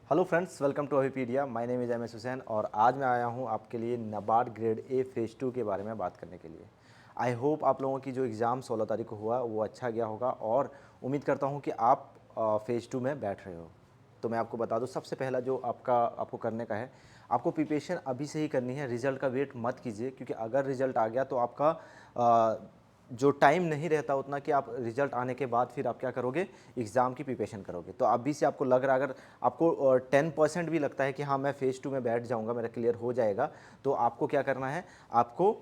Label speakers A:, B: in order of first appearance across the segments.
A: Hello friends, welcome to Abhipedia. My name is M S Hussain और आज मैं आया हूँ आपके लिए नाबार्ड ग्रेड ए फेज़ 2 के बारे में बात करने के लिए। आई होप आप लोगों की जो एग्ज़ाम 16 तारीख को हुआ वो अच्छा गया होगा और उम्मीद करता हूँ कि आप फेज़ 2 में बैठ रहे हो। तो मैं आपको बता दूँ, सबसे पहला जो आपको करने का है, आपको प्रिपरेशन अभी से ही करनी है। रिज़ल्ट का वेट मत कीजिए, क्योंकि अगर रिज़ल्ट आ गया तो आपका जो टाइम नहीं रहता उतना कि आप रिजल्ट आने के बाद फिर आप क्या करोगे, एग्ज़ाम की प्रिपरेशन करोगे। तो अभी से आपको लग रहा है, अगर आपको 10% भी लगता है कि हाँ मैं फेज़ 2 में बैठ जाऊंगा, मेरा क्लियर हो जाएगा, तो आपको क्या करना है, आपको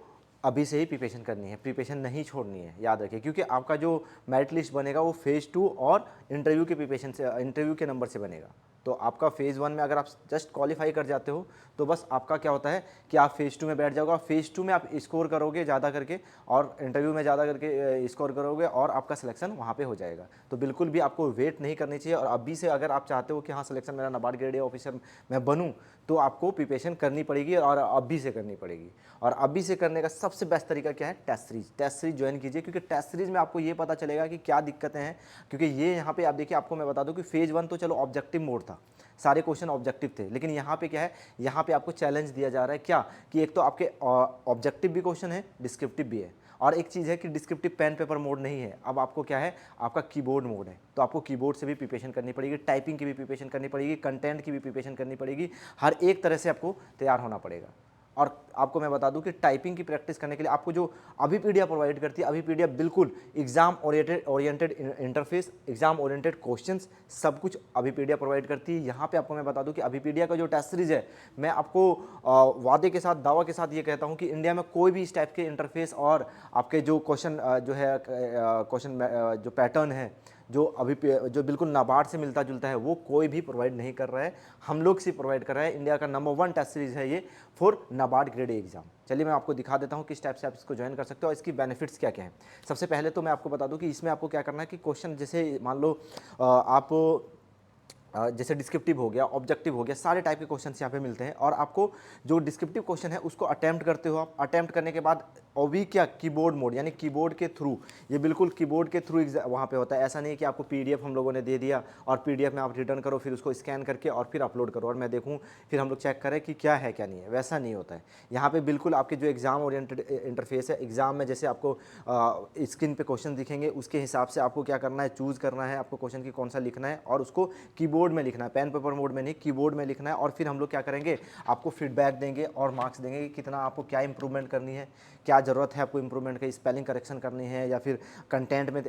A: अभी से ही प्रिपरेशन करनी है। प्रिपरेशन नहीं छोड़नी है, याद रखिए, क्योंकि आपका जो मेरिट लिस्ट बनेगा वो फेज़ 2 और इंटरव्यू के प्रिपरेशन से, इंटरव्यू के नंबर से बनेगा। तो आपका फेज़ 1 में अगर आप जस्ट क्वालिफाई कर जाते हो तो बस आपका क्या होता है कि आप फेज़ 2 में बैठ जाओगे। फेज़ 2 में आप स्कोर करोगे ज़्यादा करके और इंटरव्यू में ज़्यादा करके स्कोर करोगे और आपका सिलेक्शन वहाँ पे हो जाएगा। तो बिल्कुल भी आपको वेट नहीं करनी चाहिए। और अभी से अगर आप चाहते हो कि हाँ सिलेक्शन मेरा नाबार्ड ग्रेड ए ऑफिसर मैं बनूँ, तो आपको प्रिपरेशन करनी पड़ेगी और अभी से करनी पड़ेगी। और अभी से करने का सबसे बेस्ट तरीका क्या है, test series. Test series join कीजिए, क्योंकि टेस्ट सीरीज में आपको ये पता चलेगा कि क्या दिक्कतें हैं। क्योंकि ये यहाँ पे आप देखिए, आपको मैं बता दूं कि फेज़ 1 तो चलो ऑब्जेक्टिव मोड था, सारे क्वेश्चन ऑब्जेक्टिव थे, लेकिन यहाँ पे क्या है, यहाँ पे आपको चैलेंज दिया जा रहा है क्या, कि एक तो आपके ऑब्जेक्टिव भी क्वेश्चन है, डिस्क्रिप्टिव भी है, और एक चीज़ है कि डिस्क्रिप्टिव पेन पेपर मोड नहीं है, अब आपको क्या है, आपका कीबोर्ड मोड है। तो आपको कीबोर्ड से भी प्रिपरेशन करनी पड़ेगी, टाइपिंग की भी प्रिपरेशन करनी पड़ेगी, कंटेंट की भी प्रिपरेशन करनी पड़ेगी, हर एक तरह से आपको तैयार होना पड़ेगा। और आपको मैं बता दूं कि टाइपिंग की प्रैक्टिस करने के लिए आपको जो अभी पीडीएफ प्रोवाइड करती है, अभी पीडीएफ बिल्कुल exam oriented interface, exam oriented questions, सब कुछ अभी पीडीएफ प्रोवाइड करती है। यहाँ पे आपको मैं बता दूं कि अभी पीडीएफ का जो टेस्ट सीरीज है, मैं आपको वादे के साथ, दावा के साथ ये कहता हूँ कि इंडिया में कोई भी इस टाइप के इंटरफेस और आपके जो क्वेश्चन जो है, क्वेश्चन जो पैटर्न है, जो बिल्कुल नाबार्ड से मिलता जुलता है, वो कोई भी प्रोवाइड नहीं कर रहा है। हम लोग से प्रोवाइड कर रहा है। इंडिया का नंबर 1 टेस्ट सीरीज है ये for NABARD grade A exam. चलिए मैं आपको दिखा देता हूँ किस टाइप से आप इसको ज्वाइन कर सकते हो और इसकी बेनिफिट्स क्या क्या है। सबसे पहले तो मैं आपको बता दूँ कि इसमें आपको क्या करना है कि क्वेश्चन, जैसे मान लो आप जैसे डिस्क्रिप्टिव हो गया, ऑब्जेक्टिव हो गया, सारे टाइप के क्वेश्चंस यहाँ पे मिलते हैं। और आपको जो डिस्क्रिप्टिव क्वेश्चन है उसको अटेम्प्ट करते हो आप। अटेम्प्ट करने के बाद अभी क्या, कीबोर्ड मोड, यानी कीबोर्ड के थ्रू, ये बिल्कुल कीबोर्ड के थ्रू वहाँ पे होता है। ऐसा नहीं कि आपको पीडीएफ हम लोगों ने दे दिया और पीडीएफ में आप रिटर्न करो, फिर उसको स्कैन करके और फिर अपलोड करो और मैं देखूँ, फिर हम लोग चेक करें कि क्या है क्या नहीं है, वैसा नहीं होता है। यहाँ पे बिल्कुल आपके जो एग्जाम ओरिएंटेड इंटरफेस है, एग्जाम में जैसे आपको स्क्रीन पे क्वेश्चन दिखेंगे, उसके हिसाब से आपको क्या करना है, चूज़ करना है आपको क्वेश्चन की कौन सा लिखना है और उसको कीबोर्ड में लिखना है, पेन पेपर मोड में नहीं, कीबोर्ड में लिखना है। और फिर हम लोग क्या करेंगे, आपको फीडबैक देंगे और मार्क्स देंगे कि कितना आपको क्या इंप्रूवमेंट करनी है, क्या ज़रूरत है आपको इंप्रूवमेंट की, स्पेलिंग करेक्शन करनी है या फिर कंटेंट में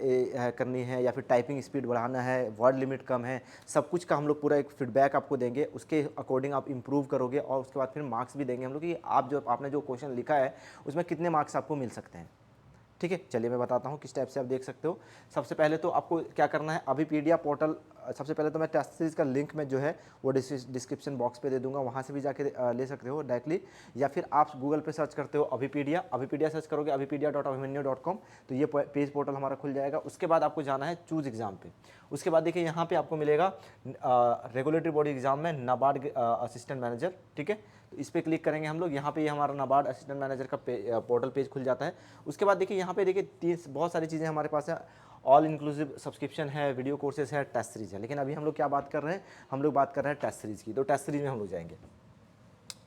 A: करनी है या फिर टाइपिंग स्पीड बढ़ाना है, वर्ड लिमिट कम है, सब कुछ का हम लोग पूरा एक फीडबैक आपको देंगे। उसके अकॉर्डिंग आप इंप्रूव करोगे और उसके बाद फिर मार्क्स भी देंगे हम लोग कि आपने जो क्वेश्चन लिखा है उसमें कितने मार्क्स आपको मिल सकते हैं। ठीक है, चलिए मैं बताता हूँ किस टाइप से आप देख सकते हो। सबसे पहले तो आपको क्या करना है, अभी पीडीएफ पोर्टल, सबसे पहले तो मैं टेस्ट सीरीज का लिंक में जो है वो डिस्क्रिप्शन बॉक्स पे दे दूंगा, वहाँ से भी जाके ले सकते हो डायरेक्टली, या फिर आप गूगल पे सर्च करते हो अभिपीडिया सर्च करोगे, avipedia.abhimanyu.com, तो ये पेज पोर्टल हमारा खुल जाएगा। उसके बाद आपको जाना है चूज एग्जाम पे। उसके बाद देखिए यहाँ पे आपको मिलेगा रेगुलेटरी बॉडी एग्जाम में नाबार्ड असिस्टेंट मैनेजर। ठीक है, तो इस पर क्लिक करेंगे हम लोग, यहाँ पे ये हमारा नाबार्ड असिस्टेंट मैनेजर का पोर्टल पेज खुल जाता है। उसके बाद देखिए यहाँ पे देखिए बहुत सारी चीज़ें हमारे पास है। ऑल इंक्लूसिव सब्सक्रिप्शन है, वीडियो कोर्सेज है, टेस्ट सीरीज है। लेकिन अभी हम लोग क्या बात कर रहे हैं, हम लोग बात कर रहे हैं टेस्ट सीरीज की। तो टेस्ट सीरीज में हम लोग जाएंगे।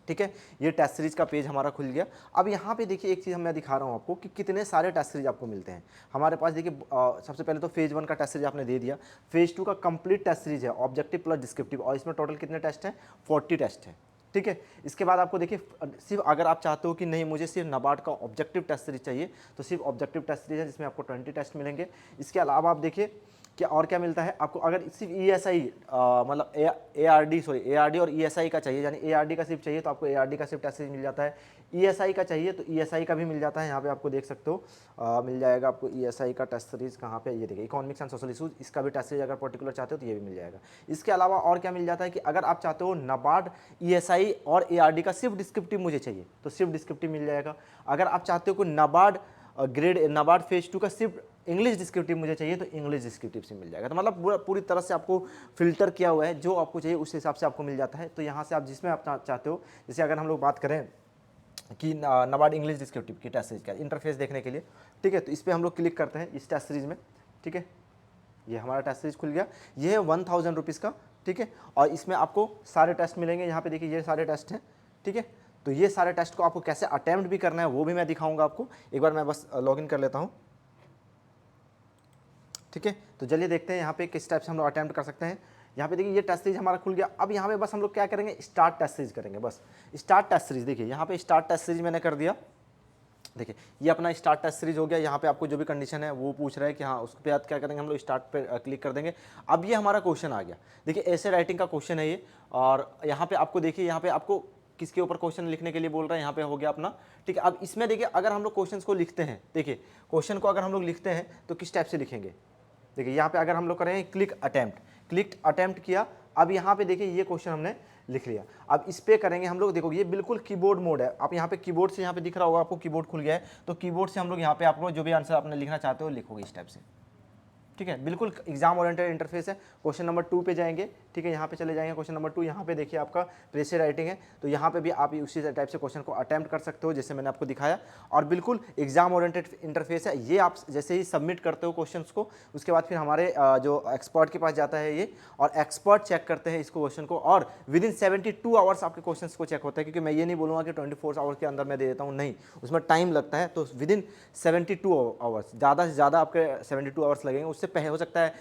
A: ठीक है, ये टेस्ट सीरीज का पेज हमारा खुल गया। अब यहाँ पे देखिए एक चीज़ मैं दिखा रहा हूँ आपको कि कितने सारे टेस्ट सीरीज आपको मिलते हैं हमारे पास। देखिए सबसे पहले तो फेज़ 1 का टेस्ट सीरीज आपने दे दिया, फेज़ 2 का कंप्लीट टेस्ट सीरीज है, ऑब्जेक्टिव प्लस डिस्क्रिप्टिव, और इसमें टोटल कितने टेस्ट हैं, 40 टेस्ट हैं। ठीक है, इसके बाद आपको देखिए सिर्फ अगर आप चाहते हो कि नहीं मुझे सिर्फ नाबार्ड का ऑब्जेक्टिव टेस्ट सीरीज चाहिए, तो सिर्फ ऑब्जेक्टिव टेस्ट सीरीज है जिसमें आपको 20 टेस्ट मिलेंगे। इसके अलावा आप देखिए क्या और क्या मिलता है आपको, अगर सिर्फ ई एस आई मतलब ए आर डी और ई एस आई का चाहिए, यानी ए आर डी का सिर्फ चाहिए तो आपको ए आर डी का सिर्फ टेस्ट सीरीज मिल जाता है। ई एस आई का चाहिए तो ई एस आई का भी मिल जाता है, यहाँ पे आपको देख सकते हो मिल जाएगा आपको ई एस आई का टेस्ट सीरीज। कहाँ पे, ये देखिए इकोनॉमिक्स एंड सोशल इशूज, इसका भी टेस्ट सीरीज अगर पर्टिकुलर चाहते हो तो ये भी मिल जाएगा। इसके अलावा और क्या मिल जाता है कि अगर आप चाहते हो नाबार्ड ई एस आई और ए आर डी का सिर्फ डिस्क्रिप्टिव मुझे चाहिए तो सिर्फ डिस्क्रिप्टिव मिल जाएगा। अगर आप चाहते हो कि नाबार्ड फेज 2 का सिर्फ इंग्लिश डिस्क्रिप्टिव मुझे चाहिए तो इंग्लिश डिस्क्रिप्टिव से मिल जाएगा। तो मतलब पूरी तरह से आपको फिल्टर किया हुआ है, जो आपको चाहिए उस हिसाब से आपको मिल जाता है। तो यहाँ से आप जिसमें आप चाहते हो, जैसे अगर हम लोग बात करें कि नाबार्ड इंग्लिश डिस्क्रिप्टिव की टेस्ट सीरीज का इंटरफेस देखने के लिए, ठीक है, तो इस पर हम लोग क्लिक करते हैं इस टेस्ट सीरीज में। ठीक है, ये हमारा टेस्ट सीरीज खुल गया। ये है 1000 रुपीज़ का ठीक है। और इसमें आपको सारे टेस्ट मिलेंगे, यहाँ पे देखिए ये सारे टेस्ट हैं, ठीक है। तो ये सारे टेस्ट को आपको कैसे अटेम्प्ट भी करना है वो भी मैं दिखाऊंगा आपको। एक बार मैं बस लॉगिन कर लेता हूँ, ठीक है। तो चलिए देखते हैं यहाँ पे किस टाइप से हम लोग अटेम्प्ट कर सकते हैं। यहाँ पे देखिए ये टेस्ट सीरीज हमारा खुल गया। अब यहाँ पे बस हम लोग क्या करेंगे, स्टार्ट टेस्ट सीरीज करेंगे, बस स्टार्ट टेस्ट सीरीज। देखिए यहाँ पे स्टार्ट टेस्ट सीरीज मैंने कर दिया। देखिए ये अपना स्टार्ट टेस्ट सीरीज हो गया। यहाँ पे आपको जो भी कंडीशन है वो पूछ रहा है कि हाँ, उसके बाद क्या करेंगे हम लोग, स्टार्ट पे क्लिक कर देंगे। अब ये हमारा क्वेश्चन आ गया। देखिए ऐसे राइटिंग का क्वेश्चन है ये। और यहाँ पे आपको देखिए, यहाँ पे आपको किसके ऊपर क्वेश्चन लिखने के लिए बोल रहा है, यहाँ पे हो गया अपना, ठीक है। अब इसमें देखिए अगर हम लोग क्वेश्चन को लिखते हैं, देखिए क्वेश्चन को अगर हम लोग लिखते हैं तो किस टाइप से लिखेंगे। देखिए यहाँ पे अगर हम लोग करें क्लिक अटेम्प्ट किया। अब यहाँ पे देखिए ये क्वेश्चन हमने लिख लिया। अब इस पे करेंगे हम लोग, देखो ये बिल्कुल कीबोर्ड मोड है। आप यहाँ पे कीबोर्ड से, यहाँ पे दिख रहा होगा आपको कीबोर्ड खुल गया है, तो कीबोर्ड से हम लोग यहाँ पे आपको जो भी आंसर आपने लिखना चाहते हो लिखोगे इस टाइप से, ठीक है। बिल्कुल एग्जाम ओरिएंटेड इंटरफेस है। क्वेश्चन नंबर 2 पे जाएंगे, ठीक है। यहाँ पे चले जाएंगे क्वेश्चन नंबर 2। यहाँ पे देखिए आपका प्रेशर राइटिंग है, तो यहाँ पे भी आप उसी टाइप से क्वेश्चन को अटेम्प्ट कर सकते हो जैसे मैंने आपको दिखाया। और बिल्कुल एग्जाम ओरिएंटेड इंटरफेस है। ये आप जैसे ही सबमिट करते हो क्वेश्चन को, उसके बाद फिर हमारे जो एक्सपर्ट के पास जाता है ये, और एक्सपर्ट चेक करते हैं इस क्वेश्चन को, और विद इन 72 आवर्स आपके क्वेश्चन को चेक होता है। क्योंकि मैं ये नहीं बोलूँगा कि 24 आवर्स के अंदर मैं दे देता हूँ, नहीं, उसमें टाइम लगता है। तो विद इन 72 आवर्स, ज़्यादा से ज़्यादा आपके 72 आवर्स लगेंगे। उससे पहले हो सकता है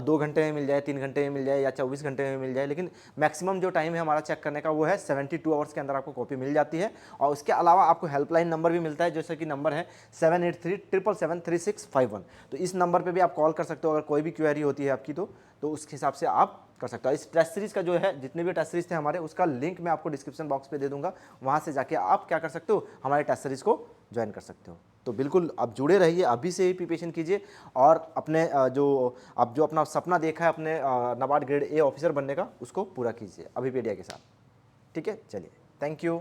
A: 2 घंटे में मिल जाए, 3 घंटे में मिल जाए, या 24 घंटे में मिल जाए, लेकिन मैक्सिमम जो टाइम है हमारा चेक करने का वो है 72 आवर्स के अंदर आपको कॉपी मिल जाती है। और उसके अलावा आपको हेल्पलाइन नंबर भी मिलता है, जैसे कि नंबर है 7837773651। तो इस नंबर पे भी आप कॉल कर सकते हो अगर कोई भी क्वेरी होती है आपकी, तो उस हिसाब से आप कर सकते हो। इस टेस्ट सीरीज़ का जो है, जितने भी टेस्ट सीरीज थे हमारे, उसका लिंक मैं आपको डिस्क्रिप्शन बॉक्स पे दे दूंगा। वहाँ से जाके आप क्या कर सकते हो, हमारे टेस्ट सीरीज़ को ज्वाइन कर सकते हो। तो बिल्कुल आप जुड़े रहिए, अभी से ही प्रिपरेशन कीजिए, और अपने जो अपना सपना देखा है अपने नाबार्ड ग्रेड ए ऑफिसर बनने का, उसको पूरा कीजिए अभिपेडिया के साथ, ठीक है। चलिए, थैंक यू।